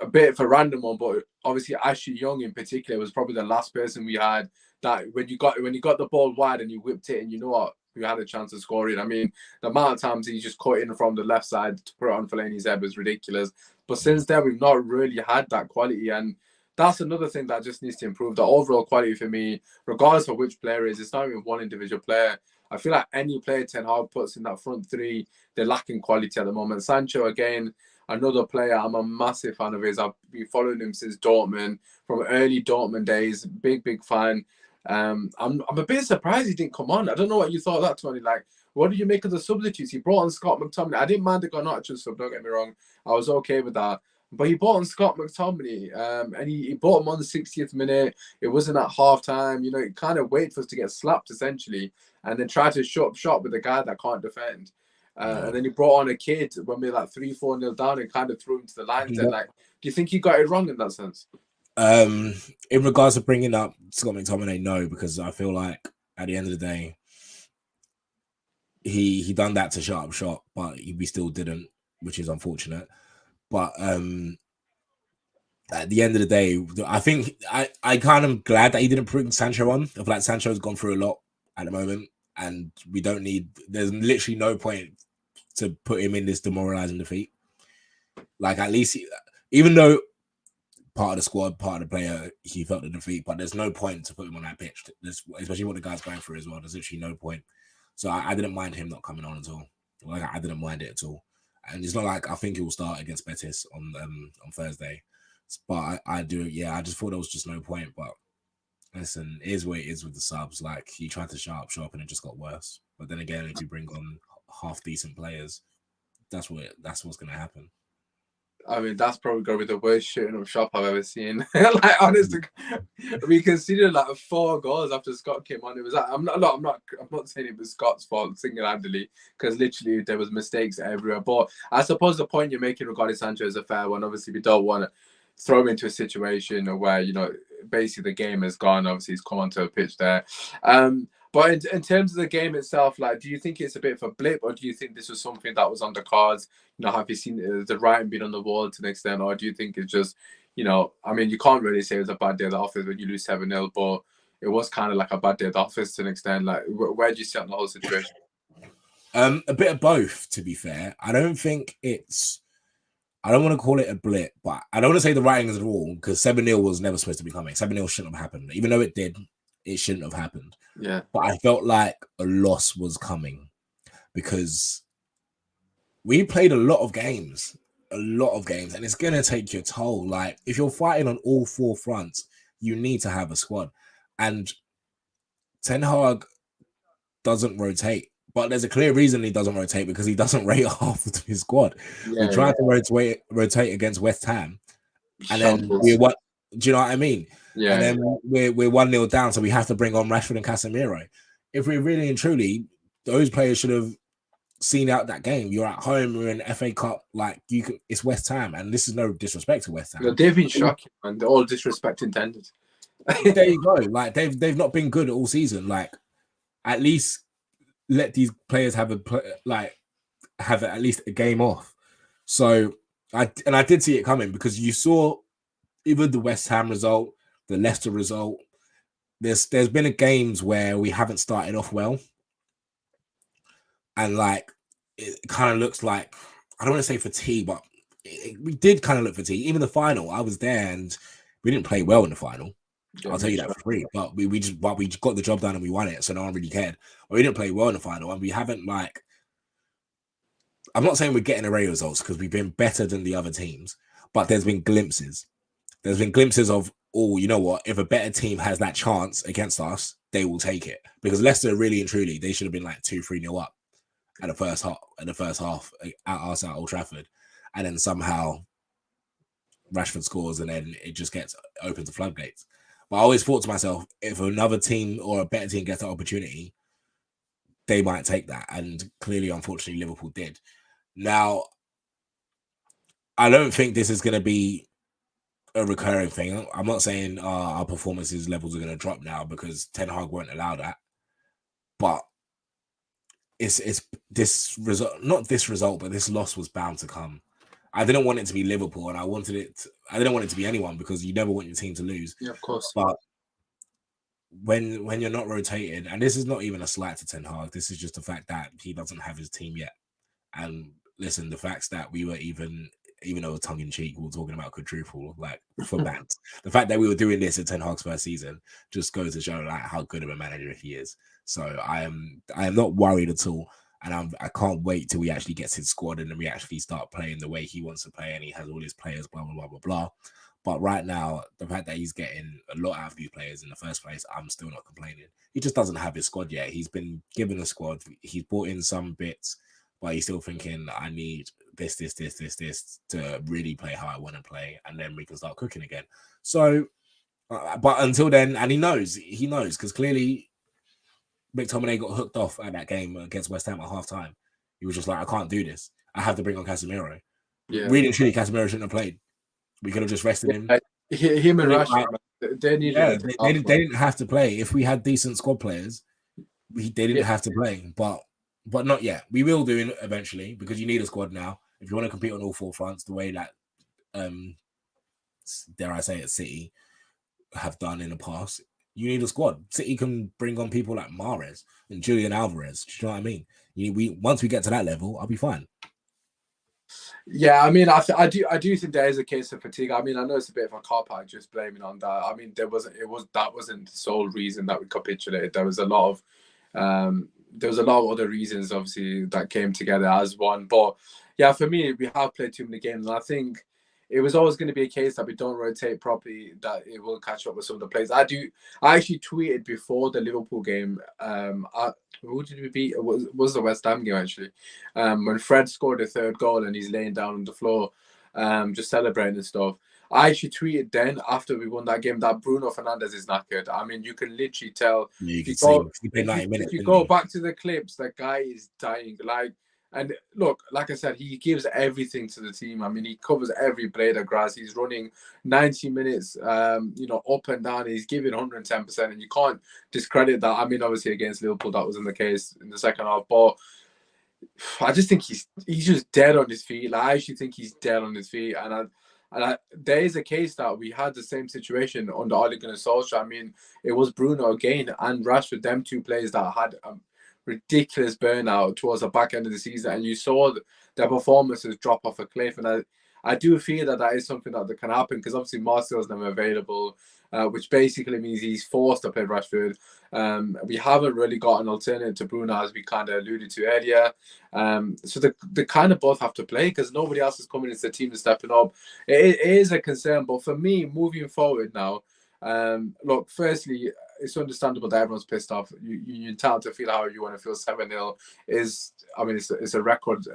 a bit of a random one, but obviously Ashley Young in particular was probably the last person we had that when you got the ball wide and you whipped it and you know what, we had a chance of scoring. I mean, the amount of times he just cut in from the left side to put it on Fellaini's head was ridiculous. But since then, we've not really had that quality, and that's another thing that just needs to improve. The overall quality for me, regardless of which player is, it's not even one individual player. I feel like any player Ten Hag puts in that front three, they're lacking quality at the moment. Sancho, again, another player. I'm a massive fan of his. I've been following him since Dortmund, from early Dortmund days. Big fan. I'm a bit surprised he didn't come on. I don't know what you thought of that, Tony. Like, what did you make of the substitutes? He brought on Scott McTominay. I didn't mind the Garnacho sub, don't get me wrong. I was okay with that. But he brought on Scott McTominay, and he brought him on the 60th minute. It wasn't at half time. He kind of waited for us to get slapped, essentially, and then try to shut up shop with a guy that can't defend. And then he brought on a kid when we were like 3-4-0 down and kind of threw him to the lines. And like, do you think he got it wrong in that sense? In regards to bringing up Scott McTominay, no, because I feel like at the end of the day, he done that to shut up shop, but we still didn't, which is unfortunate. But at the end of the day, I think I kind of glad that he didn't bring Sancho on. I feel like Sancho's gone through a lot at the moment, and we don't need. There's literally no point to put him in this demoralizing defeat. Like, at least, even though part of the squad, part of the player, he felt the defeat, but there's no point to put him on that pitch, especially what the guy's going through as well. There's literally no point. So I didn't mind him not coming on at all. Like, I didn't mind it at all. And it's not like I think he will start against Betis on Thursday. But I do, yeah, I just thought there was just no point. But listen, it is what it is with the subs. Like, he tried to shut up shop and it just got worse. But then again, if you bring on half decent players, that's what's going to happen. I mean, that's probably going to be the worst shooting up shop I've ever seen. Like, honestly, we considered like 4 goals after Scott came on. It was like, I'm not saying it was Scott's fault single-handedly, because literally there was mistakes everywhere. But I suppose the point you're making regarding Sancho is a fair one. Obviously, we don't want to throw him into a situation where basically the game is gone. Obviously, he's come onto a pitch there. But in terms of the game itself, like, do you think it's a bit of a blip, or do you think this was something that was on the cards? Have you seen the writing being on the wall to an extent, or do you think it's just, I mean, you can't really say it was a bad day at the office when you lose 7-0, but it was kind of like a bad day at the office to an extent. Like, where do you sit on the whole situation? A bit of both, to be fair. I don't think it's I don't want to call it a blip, but I don't want to say the writing is wrong because 7-0 was never supposed to be coming. 7-0 shouldn't have happened. Even though it did, it shouldn't have happened. Yeah. But I felt like a loss was coming because we played a lot of games, and it's going to take your toll. Like, if you're fighting on all four fronts, you need to have a squad. And Ten Hag doesn't rotate. But there's a clear reason he doesn't rotate because he doesn't rate half of his squad. Yeah, we tried to rotate against West Ham, and then Shambles. we what? Do you know what I mean? Yeah. And then we're 1-0 down, so we have to bring on Rashford and Casemiro. If we really and truly, those players should have seen out that game. You're at home, we're in FA Cup, like you can. It's West Ham, and this is no disrespect to West Ham. No, they've been shocking, and all disrespect intended. There you go. Like they've not been good all season. Like at least let these players have at least a game off. So I did see it coming because you saw even the West Ham result, the Leicester result. There's been a games where we haven't started off well, and like it kind of looks like, I don't want to say fatigue, but we did kind of look fatigue. Even the final, I was there and we didn't play well in the final. Yeah, I'll tell you that for free. But we just got the job done and we won it, so no one really cared. But we didn't play well in the final, and we haven't like. I'm not saying we're getting away results because we've been better than the other teams, but there's been glimpses. There's been glimpses of, oh, you know what? If a better team has that chance against us, they will take it. Because Leicester, really and truly, they should have been like 2-3-0 up at the first half at us at Old Trafford, and then somehow Rashford scores, and then it just gets open to floodgates. But I always thought to myself, if another team or a better team gets an opportunity, they might take that. And clearly, unfortunately, Liverpool did. Now, I don't think this is going to be a recurring thing. I'm not saying our performances levels are going to drop now because Ten Hag won't allow that. But it's this result, not this result, but this loss was bound to come. I didn't want it to be Liverpool, and I didn't want it to be anyone because you never want your team to lose. Yeah, of course. But when you're not rotated, and this is not even a slight to Ten Hag, this is just the fact that he doesn't have his team yet. And listen, the facts that we were even though tongue in cheek, we were talking about quadruple, like for bans. The fact that we were doing this at Ten Hag's first season just goes to show like how good of a manager he is. So I am not worried at all. And I can't wait till he actually gets his squad and then we actually start playing the way he wants to play and he has all his players, blah, blah, blah, blah, blah. But right now, the fact that he's getting a lot out of these players in the first place, I'm still not complaining. He just doesn't have his squad yet. He's been given a squad. He's brought in some bits, but he's still thinking, I need this to really play how I want to play. And then we can start cooking again. So, but until then, and he knows because clearly McTominay got hooked off at that game against West Ham at half-time. He was just like, I can't do this. I have to bring on Casemiro. Yeah. Really and truly, Casemiro shouldn't have played. We could have just rested him. Him and Rashford, they didn't have to play. If we had decent squad players, they didn't have to play. But not yet. We will do eventually because you need a squad now. If you want to compete on all four fronts, the way that, dare I say it, City have done in the past, you need a squad. City can bring on people like Mahrez and Julian Alvarez. Do you know what I mean? Once we get to that level, I'll be fine. Yeah, I mean, I do think there is a case of fatigue. I mean, I know it's a bit of a cop out just blaming on that. I mean, that wasn't the sole reason that we capitulated. There was a lot of other reasons, obviously, that came together as one. But yeah, for me, we have played too many games, and I think it was always going to be a case that we don't rotate properly, that it will catch up with some of the players. I actually tweeted before the Liverpool game. Who did we beat? It was the West Ham game, actually. When Fred scored the third goal and he's laying down on the floor, just celebrating and stuff. I actually tweeted then, after we won that game, that Bruno Fernandes is knackered. I mean, you can literally tell. Yeah, you can see. If you go back to the clips, the guy is dying. And look, like I said, he gives everything to the team. I mean, he covers every blade of grass. He's running 90 minutes, up and down. He's giving 110%, and you can't discredit that. I mean, obviously against Liverpool, that wasn't the case in the second half, but I just think he's just dead on his feet. Like, I actually think he's dead on his feet, and there is a case that we had the same situation under Ole Gunnar Solskjaer. I mean, it was Bruno again and Rashford, them two players that had ridiculous burnout towards the back end of the season, and you saw their performances drop off a cliff. And I do feel that that is something that can happen because obviously Martial's never available, which basically means he's forced to play Rashford. We haven't really got an alternative to Bruno, as we kind of alluded to earlier. So they kind of both have to play because nobody else is coming into the team and stepping up. It is a concern, but for me, moving forward now, look, firstly, it's understandable that everyone's pissed off. You're entitled to feel how you want to feel. 7-0 is, I mean, it's a record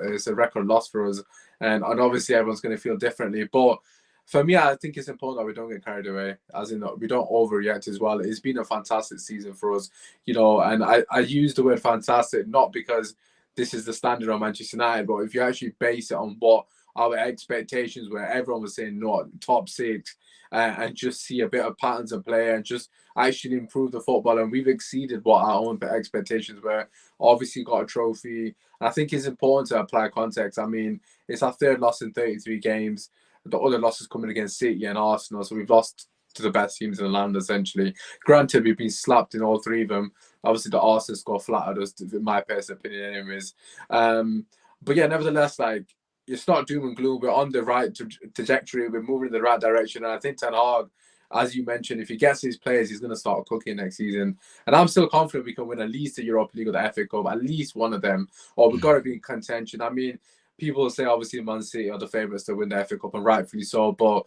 loss for us, and obviously everyone's going to feel differently. But for me, I think it's important that we don't get carried away, as in we don't overreact as well. It's been a fantastic season for us, and I use the word fantastic not because this is the standard on Manchester United, but if you actually base it on what our expectations were, everyone was saying no, top six, and just see a bit of patterns of play and just actually improve the football. And we've exceeded what our own expectations were. Obviously got a trophy. I think it's important to apply context. I mean, it's our third loss in 33 games. The other losses coming against City and Arsenal. So we've lost to the best teams in the land, essentially. Granted, we've been slapped in all three of them. Obviously, the Arsenal score flattered us, in my personal opinion, anyways. But yeah, nevertheless, like, it's not doom and gloom. We're on the right trajectory. We're moving in the right direction. And I think Ten Hag, as you mentioned, if he gets his players, he's going to start cooking next season. And I'm still confident we can win at least the Europa League or the FA Cup, at least one of them. Or we've got to be in contention. I mean, people say obviously Man City are the favourites to win the FA Cup, and rightfully so. But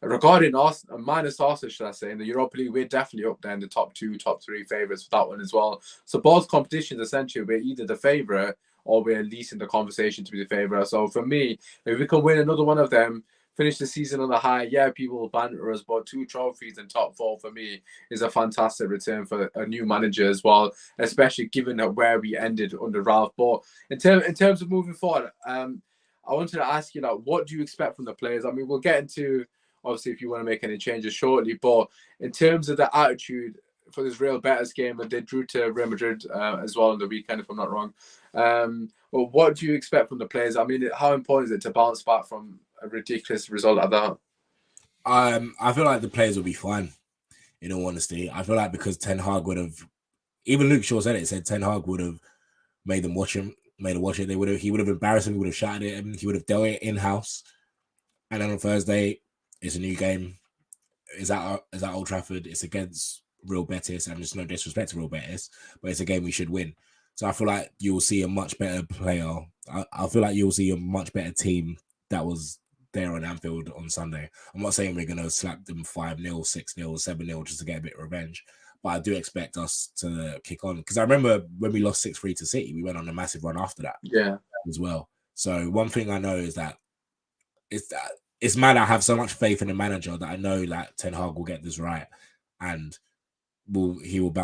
regarding us, minus Arsenal, should I say, in the Europa League, we're definitely up there in the top 2, top 3 favourites for that one as well. So both competitions, essentially, we're either the favourite or we're at least in the conversation to be the favourite. So for me, if we can win another one of them, finish the season on the high, yeah, people will banter us, but 2 trophies and top 4 for me is a fantastic return for a new manager as well, especially given that where we ended under Ralph. But in terms of moving forward, I wanted to ask you, like, what do you expect from the players? I mean, we'll get into, obviously, if you want to make any changes shortly, but in terms of the attitude for this Real Betis game, and they drew to Real Madrid as well on the weekend, if I'm not wrong. Well, what do you expect from the players? I mean, how important is it to bounce back from a ridiculous result like that? I feel like the players will be fine, in all honesty. I feel like because Ten Hag would have, even Luke Shaw said it, said Ten Hag would have made them watch him, he would have embarrassed him, he would have shouted at him, he would have dealt it in-house. And then on Thursday, it's a new game. Is that Old Trafford? It's against Real Betis, and there's no disrespect to Real Betis, but it's a game we should win. So I feel like you'll see a much better player. I feel like you'll see a much better team that was there on Anfield on Sunday. I'm not saying we're going to slap them 5-0, 6-0, 7-0 just to get a bit of revenge, but I do expect us to kick on. Because I remember when we lost 6-3 to City, we went on a massive run after that as well. So one thing I know is that it's mad I have so much faith in the manager that I know that Ten Hag will get this right, and he will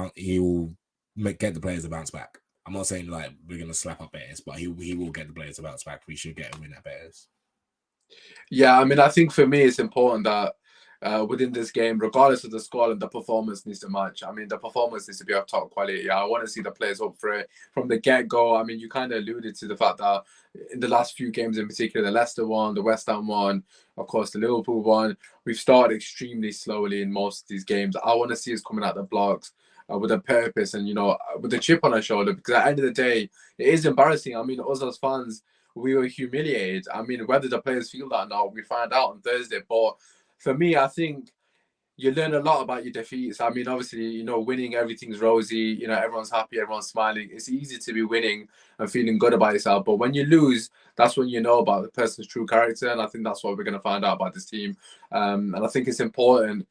get the players to bounce back. I'm not saying like we're going to slap up Betis, but he will get the players to bounce back. We should get a win at Betis. Yeah, I mean, I think for me, it's important that within this game, regardless of the score, and the performance needs to match. I mean, the performance needs to be of top quality. I want to see the players up for it from the get-go. I mean, you kind of alluded to the fact that in the last few games in particular, the Leicester one, the West Ham one, of course, the Liverpool one, we've started extremely slowly in most of these games. I want to see us coming out the blocks with a purpose and, with a chip on our shoulder, because at the end of the day, it is embarrassing. I mean, us as fans, we were humiliated. I mean, whether the players feel that or not, we find out on Thursday. But for me, I think you learn a lot about your defeats. I mean, obviously, winning, everything's rosy. Everyone's happy, everyone's smiling. It's easy to be winning and feeling good about yourself. But when you lose, that's when you know about the person's true character. And I think that's what we're going to find out about this team. And I think it's important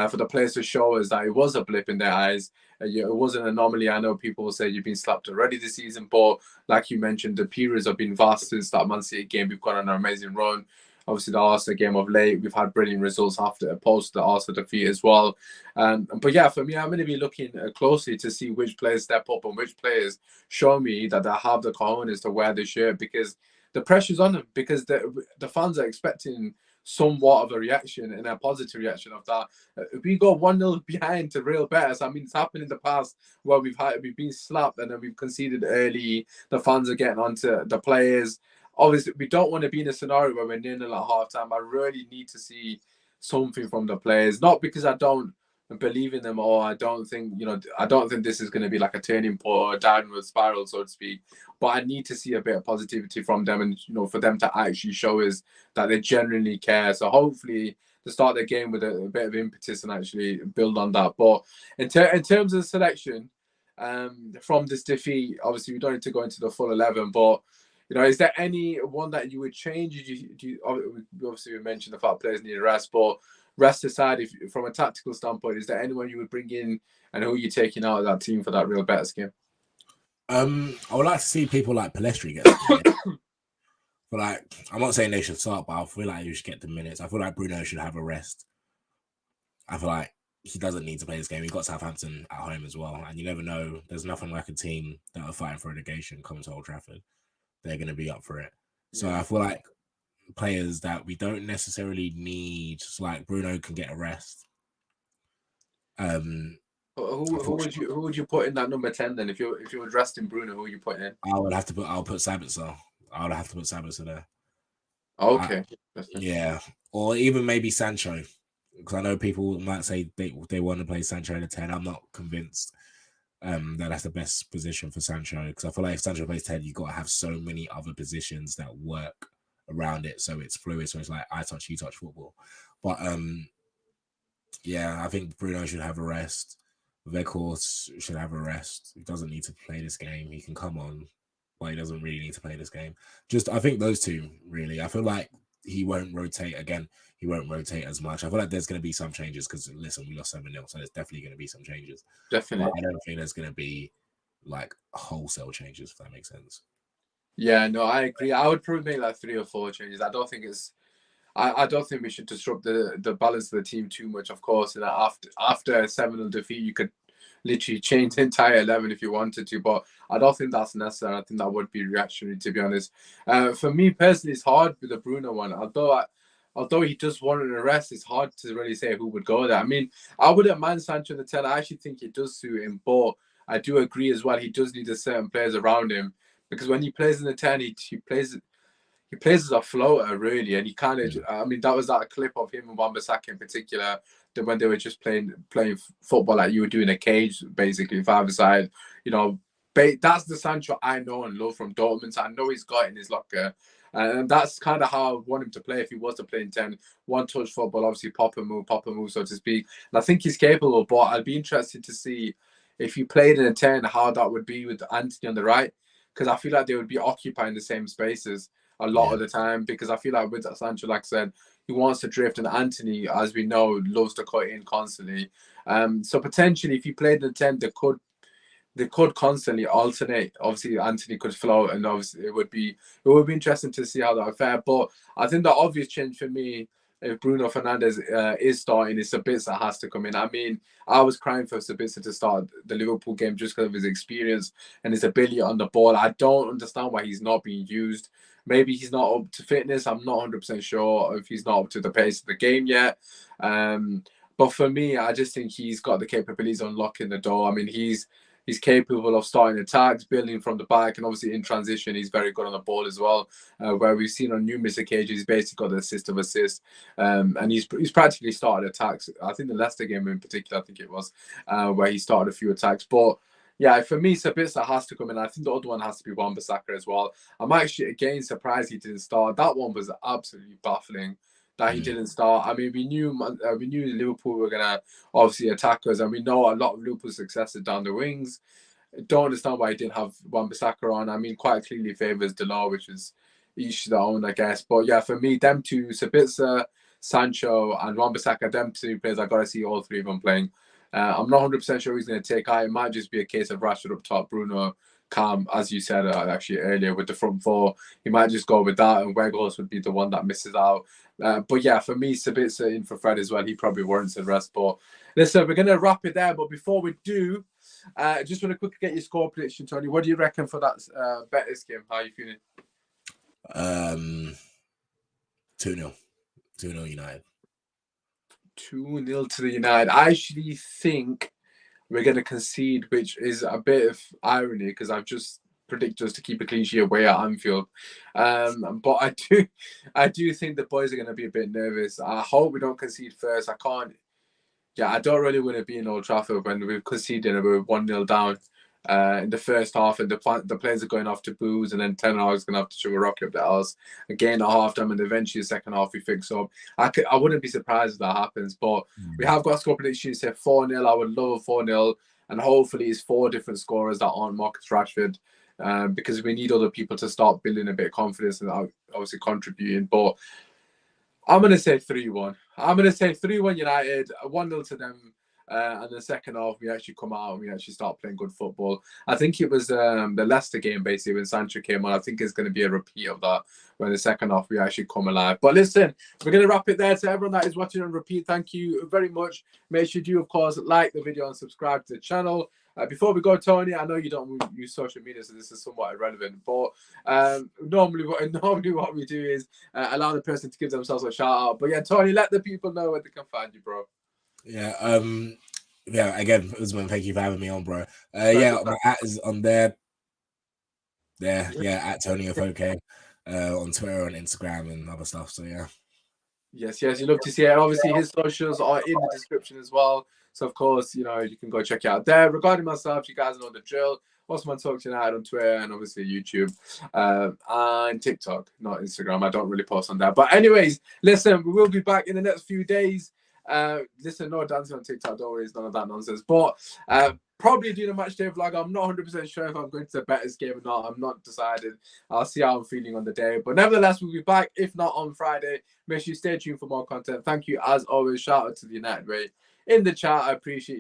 for the players to show us that it was a blip in their eyes. It wasn't an anomaly. I know people will say you've been slapped already this season, but like you mentioned, the periods have been vast since that Man City game. We've gone on an amazing run. Obviously, the Arsenal game of late, we've had brilliant results after post the Arsenal defeat as well. But yeah, for me, I'm going to be looking closely to see which players step up and which players show me that they have the cojones to wear the shirt, because the pressure's on them, because the fans are expecting somewhat of a reaction and a positive reaction of that. If we go 1-0 behind to Real Betis, I mean, it's happened in the past where we've been slapped and then we've conceded early. The fans are getting onto the players. Obviously, we don't want to be in a scenario where we're 0-0 at half time. I really need to see something from the players, not because I don't believe in them, or I don't think this is going to be like a turning point or a downward spiral, so to speak. But I need to see a bit of positivity from them, and for them to actually show us that they genuinely care. So hopefully to start the game with a bit of impetus and actually build on that. But in terms of selection, from this defeat, obviously we don't need to go into the full 11, but is there any one that you would change? Obviously we mentioned the fact players need a rest, but rest aside, if from a tactical standpoint, is there anyone you would bring in, and who are you taking out of that team for that real better game? I would like to see people like Palestri get some minutes. But like, I'm not saying they should start, but I feel like you should get the minutes. I feel like Bruno should have a rest. I feel like he doesn't need to play this game. He got Southampton at home as well, and you never know. There's nothing like a team that are fighting for relegation come to Old Trafford. They're going to be up for it. So I feel like players that we don't necessarily need, like Bruno, can get a rest. Who would you put in that number 10 then? If you were resting Bruno, who would you put in? I'll put Sabitzer. I would have to put Sabitzer there. Okay. Yeah, or even maybe Sancho, because I know people might say they want to play Sancho in a 10. I'm not convinced that's the best position for Sancho, because I feel like if Sancho plays 10, you've got to have so many other positions that work around it, so it's fluid. So it's like I touch, you touch football. But I think Bruno should have a rest. Weghorst should have a rest. He doesn't need to play this game. He can come on, but he doesn't really need to play this game. I think those two, really. I feel like he won't rotate again. He won't rotate as much. I feel like there's going to be some changes because, listen, we lost 7-0, so there's definitely going to be some changes. Definitely. But I don't think there's going to be like wholesale changes, if that makes sense. Yeah, no, I agree. I would probably make like 3 or 4 changes. I don't think we should disrupt the balance of the team too much. Of course, after a 7-0 defeat, you could literally change the entire 11 if you wanted to, but I don't think that's necessary. I think that would be reactionary, to be honest. For me personally, it's hard with the Bruno one. Although he does want an arrest, it's hard to really say who would go there. I mean, I wouldn't mind Sancho in the 10. I actually think it does suit him, but I do agree as well. He does need a certain players around him, because when he plays in the 10, he plays as a floater, really, and he kind of. I mean, that was that clip of him and Wan-Bissaka in particular, that when they were just playing football like you were doing a cage, basically 5-a-side. That's the Sancho I know and love from Dortmund. So I know he's got in his locker, and that's kind of how I want him to play if he was to play in 10. One-touch football, obviously pop and move, so to speak. And I think he's capable, but I'd be interested to see if he played in a 10, how that would be with Antony on the right, because I feel like they would be occupying the same spaces a lot of the time, because I feel like with Sancho, like I said, he wants to drift, and Antony, as we know, loves to cut in constantly. So potentially, if he played in the 10, they could constantly alternate. Obviously, Antony could float, and obviously it would be interesting to see how that would fare. But I think the obvious change for me, if Bruno Fernandes is starting, is Sabitzer has to come in. I mean, I was crying for Sabitzer to start the Liverpool game just because of his experience and his ability on the ball. I don't understand why he's not being used. Maybe he's not up to fitness. I'm not 100% sure if he's not up to the pace of the game yet. But for me, I just think he's got the capabilities of unlocking the door. I mean, he's capable of starting attacks, building from the back, and obviously in transition, he's very good on the ball as well. Where we've seen on numerous occasions, he's basically got the assist of assist, and he's practically started attacks. I think the Leicester game in particular, I think it was, where he started a few attacks. But yeah, for me, Sabitzer has to come in. I think the other one has to be Wan-Bissaka as well. I'm actually again surprised he didn't start. That one was absolutely baffling that he didn't start. I mean, we knew Liverpool were gonna obviously attack us, and we know a lot of Liverpool's success is down the wings. Don't understand why he didn't have Wan-Bissaka on. I mean, quite clearly favours Delors, which is each their own, I guess. But yeah, for me, them two, Sabitzer, Sancho, and Wan-Bissaka, them two players, I gotta see all three of them playing. I'm not 100% sure he's going to take out. It might just be a case of Rashford up top, Bruno, Cam, as you said actually earlier with the front four. He might just go with that, and Weghorst would be the one that misses out. But yeah, for me, Sabitzer in for Fred as well. He probably warrants the rest. But listen, we're going to wrap it there. But before we do, I just want to quickly get your score prediction, Tony. What do you reckon for that bet this game? How are you feeling? 2-0. 2-0 United. 2-0 to the United. I actually think we're going to concede, which is a bit of irony because I've just predicted us to keep a clean sheet away at Anfield. But I do think the boys are going to be a bit nervous. I hope we don't concede first. I can't Yeah, I don't really want to be in Old Trafford when we're conceding and we're 1-0 down in the first half, and the players are going off to booze, and then Ten Hag's going to have to shove a rocket up the arse again at half time, and eventually the second half we fix up. I wouldn't be surprised if that happens, but we have got a score prediction. Say 4-0. I would love a 4-0, and hopefully it's 4 different scorers that aren't Marcus Rashford. Because we need other people to start building a bit of confidence and obviously contributing. But I'm going to say 3-1. I'm going to say 3-1 United, 1-0 to them. And the second half, we actually come out and we actually start playing good football. I think it was the Leicester game, basically, when Sancho came on. I think it's going to be a repeat of that, when the second half, we actually come alive. But listen, we're going to wrap it there. To everyone that is watching on repeat, thank you very much. Make sure you, of course, like the video and subscribe to the channel. Before we go, Tony, I know you don't use social media, so this is somewhat irrelevant. But normally what we do is allow the person to give themselves a shout out. But yeah, Tony, let the people know where they can find you, bro. Yeah, again, Usman, thank you for having me on, bro. My at is on there. At Tony Ofoke, on Twitter and Instagram and other stuff. So yeah. Yes, you love to see it. And obviously his socials are in the description as well. So of course, you can go check it out there. Regarding myself, you guys know the drill. Osman Talks United on Twitter and obviously YouTube and TikTok, not Instagram. I don't really post on that. But anyways, listen, we will be back in the next few days. Listen, no dancing on TikTok, don't worry, it's none of that nonsense. But probably doing a match day vlog. I'm not 100% sure if I'm going to bet this game or not. I'm not decided. I'll see how I'm feeling on the day. But nevertheless, we'll be back, if not on Friday. Make sure you stay tuned for more content. Thank you, as always. Shout out to the United Way in the chat. I appreciate